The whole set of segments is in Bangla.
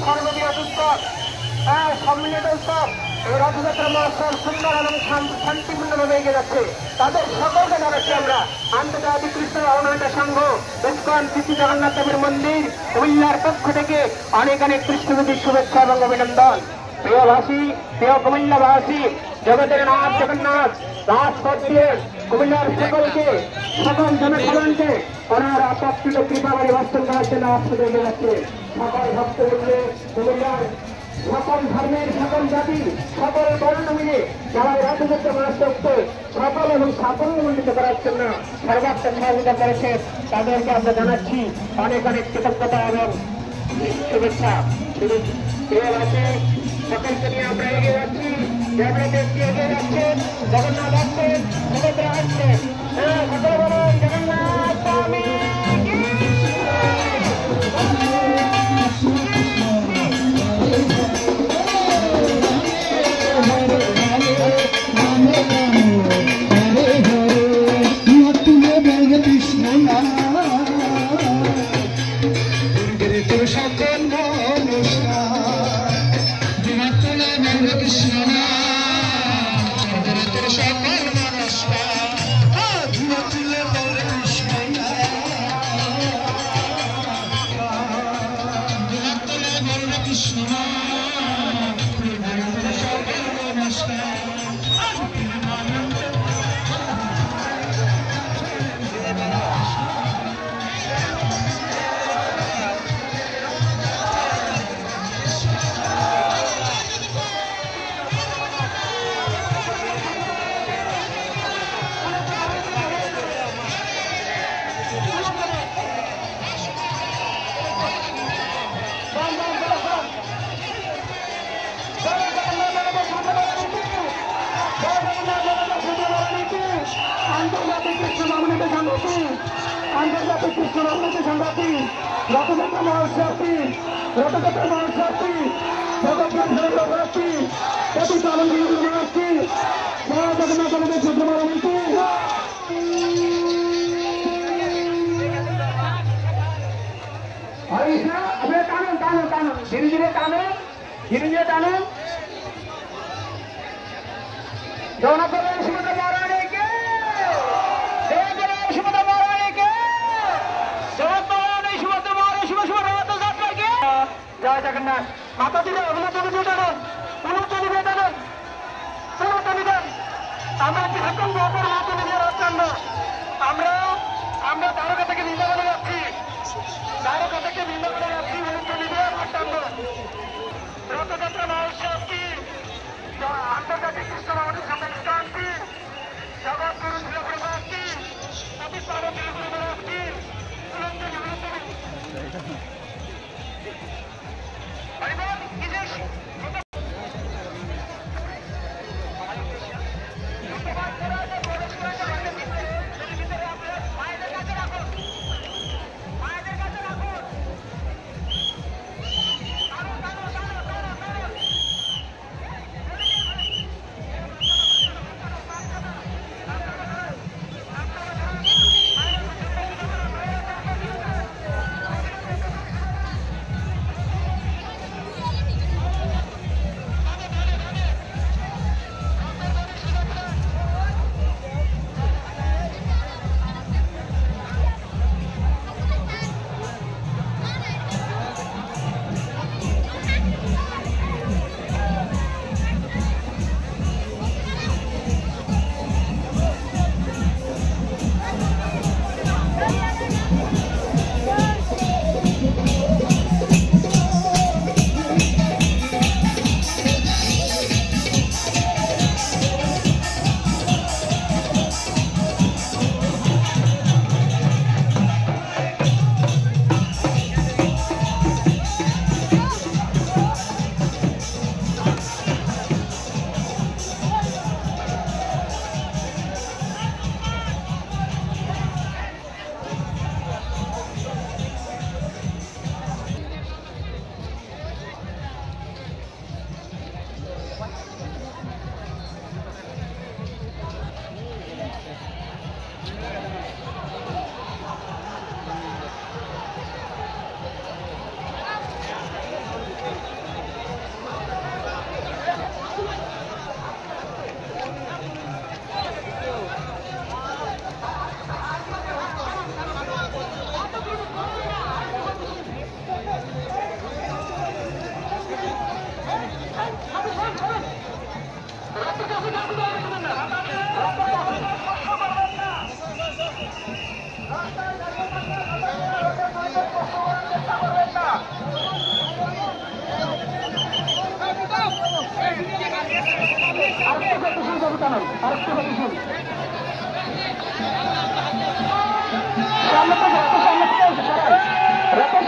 সর্ববৃহৎ উৎসব, সম্মিলিত উৎসব এই রথযাত্রা মহোৎসব সুন্দর এবং শান্তিপূর্ণভাবে এগিয়ে যাচ্ছে। তাদের সকলকে জানাচ্ছি আমরা আন্তর্জাতিক কৃষ্ণ অনুরাগী সংঘ ইসকন শ্রী জগন্নাথ দেবের মন্দির কুমিল্লার পক্ষ থেকে অনেক অনেক কৃষ্ণনদীর শুভেচ্ছা এবং অভিনন্দন। প্রিয়ভাষী, প্রিয় কুমিল্লাবাসী, জগতের নাথ জগন্নাথ রাজপথ দিয়ে কুমিল্লার সকলকে, সকল জনসাধারণকে ওনার আপত্তিত কৃপাবাড়ি বাস্তব করার জন্য আশ্রয় দিয়ে যাচ্ছে। সকল ভক্তবৃন্দে কুমিল্লার সকল ধর্মের, সকল জাতি, সকল বর্ণ মিলে যারা রথযাত্রা মহোৎসবকে সফল এবং সাফল্যমণ্ডিত করার জন্য সর্বাত্মক সহযোগিতা করেছে, তাদেরকে আমরা জানাচ্ছি অনেক অনেক কৃতজ্ঞতা এবং শুভেচ্ছা। প্রিয়বাসী, সকলকে নিয়ে আমরা এগিয়ে যাচ্ছি। এগিয়ে যাচ্ছেন, জগন্নাথ আসছেন, সুভদ্রা আসছেন। সকলে বলুন জগন্নাথ স্বামী আন্তর্জাতিক কৃষ্ণ অনুরাগী সংঘাতী রথযাত্রা মহোৎসবটি জগৎপ্রাণী প্রতি পালন মহারাষ্ট্রী জগন্নাথ আমাদের চন্দ্রমারমন্ত্রী আপনারা টানুন টানুন টানুন ধীরে ধীরে টানুন, ধীরে ধীরে টানুন। জগন্নাথ সুভদ্রা মহারানীকে, সুভদ্রা মহারানীকে, সুভদ্রা মহারানী শুভ শুভ রথযাত্রাকে জয় জগন্নাথ। মাতা দিলে অভিনন্দন দিয়ে টানুন, অনুমতি দিয়ে টানুন, অনুমতি দেন। আমরা কি এখন বছর অনুমতি দিয়ে রাখছেন না? আমরা দ্বারকা থেকে বৃন্দাবনে যাচ্ছি, দ্বারকা থেকে বৃন্দাবনে যাচ্ছি, অনুমতি দিয়ে টানবো। রথযাত্রা মহোৎসব কি আন্তর্জাতিক কৃষ্ণ মন্দির সংস্থানটি জগৎগুরু শিলপ্রভাতী অতি পার্বতী গুরুমহারাজটি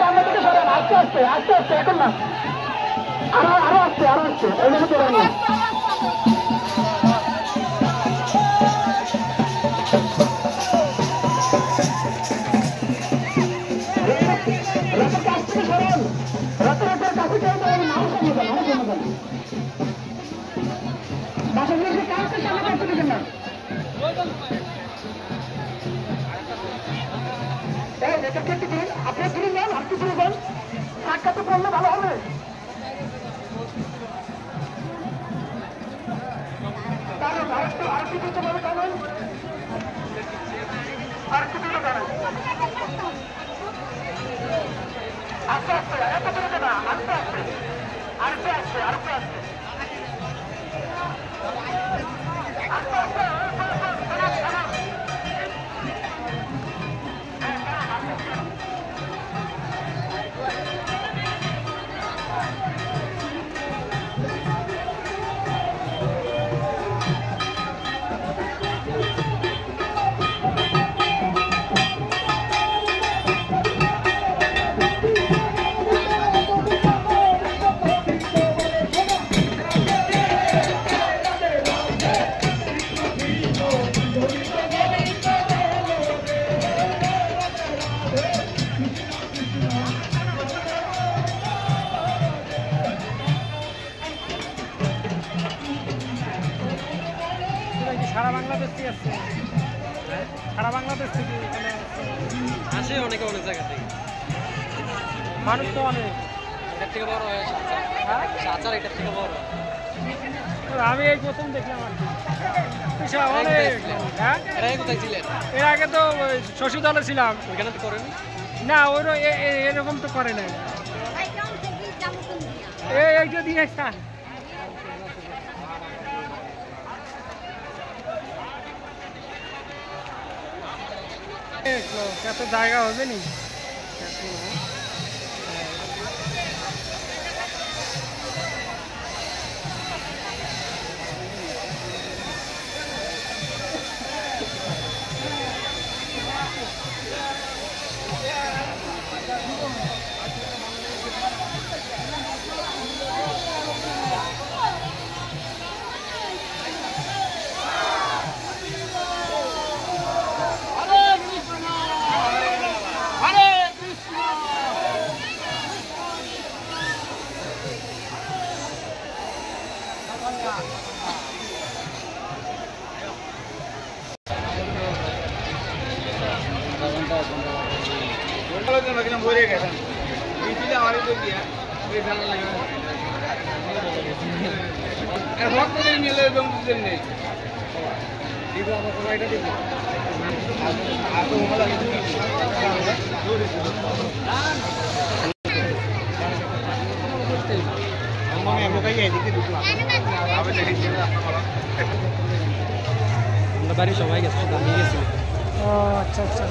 সামনে থেকে সরেন, আস্তে আস্তে আস্তে আস্তে, এখন না, আরো আসছে ওই জন্য তো রানি রথের কাছ থেকে সরেন, রথের কাছে কেউ তো নাও সামনে যান, নাও সামনে যান, বাসা দিয়ে কাউকে সামনে কাছে দিবেন না। আপনি ফিরে যান, আপনি ফিরে যান, সাক্ষাৎ করলে ভালো হবে। কারণ আরেকটু দিতে পারে, কারণ আরেকটু দিতে পারে, আস্তে আস্তে, এত করে না, আস্তে আস্তে, আরেকটু আসছে, আরেকটু আসছে, আস্তে আস্তে, সারা বাংলাদেশ থেকে আসছে, সারা বাংলাদেশ থেকে আসে অনেকে অনেক জায়গা থেকে, মানুষ তো অনেক। এটার থেকে বড় হয় সাচার, এটার থেকে বড়। আমি এই প্রথম দেখলাম আর কি, বিশাল অনেক। হ্যাঁ, এর আগে কোথায় ছিলেন? এর আগে তো শশী দলে ছিলাম। ওইখানে তো করেন না, ওই এরকম তো করে নাই। এইটা দিয়ে এত জায়গা হবে নি। আমরা বাড়ি সবাই গেছে, আমি গেছি। ও আচ্ছা আচ্ছা।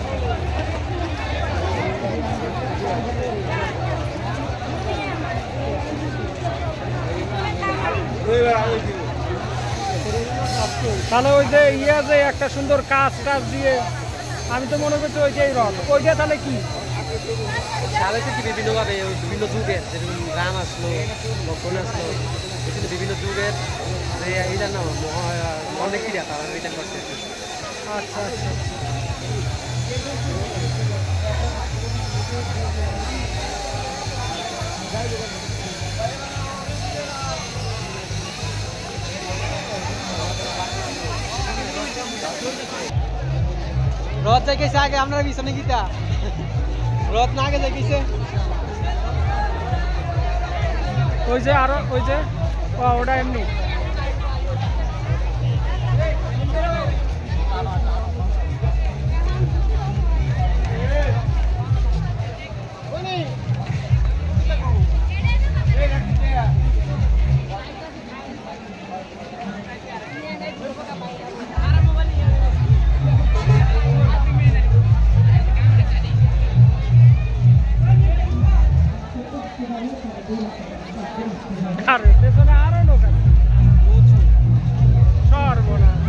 তাহলে ওই যে ইয়ে যে একটা সুন্দর কাজ দিয়ে, আমি তো মনে করছি ওই যে রথ, ওইটা তাহলে কি সালে থেকে বিভিন্নভাবে বিভিন্ন যুগের, যেরকম রাম আসলো, লক্ষণ আসলো, এখানে বিভিন্ন যুগের যে এইটার নাম অনেক ক্রিয়া তারা এটা করছে। আচ্ছা আচ্ছা। রথ যাই গেছে আগে, আপনারা পিছনে গীতা রথ না আগে যাই গেছে। ওই যে আরো ওই যে ওটা এমনি আরে পেছনে আরো লোক আছে সর্বনাশ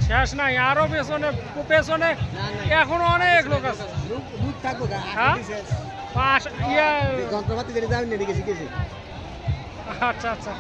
শেষ নাই আরো পেছনে পেছনে এখনো অনেক লোক আছে হ্যাঁ যন্ত্রপাতি যেটা যাবেন এদিকে শিখেছি আচ্ছা আচ্ছা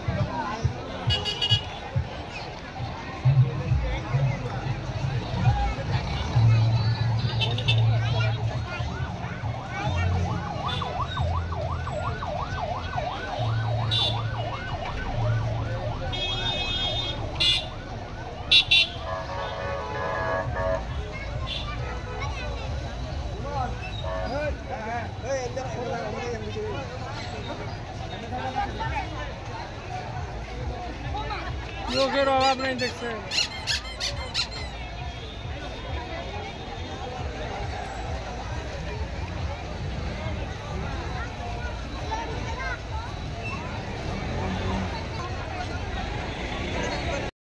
লোকের অভাব নেই দেখছে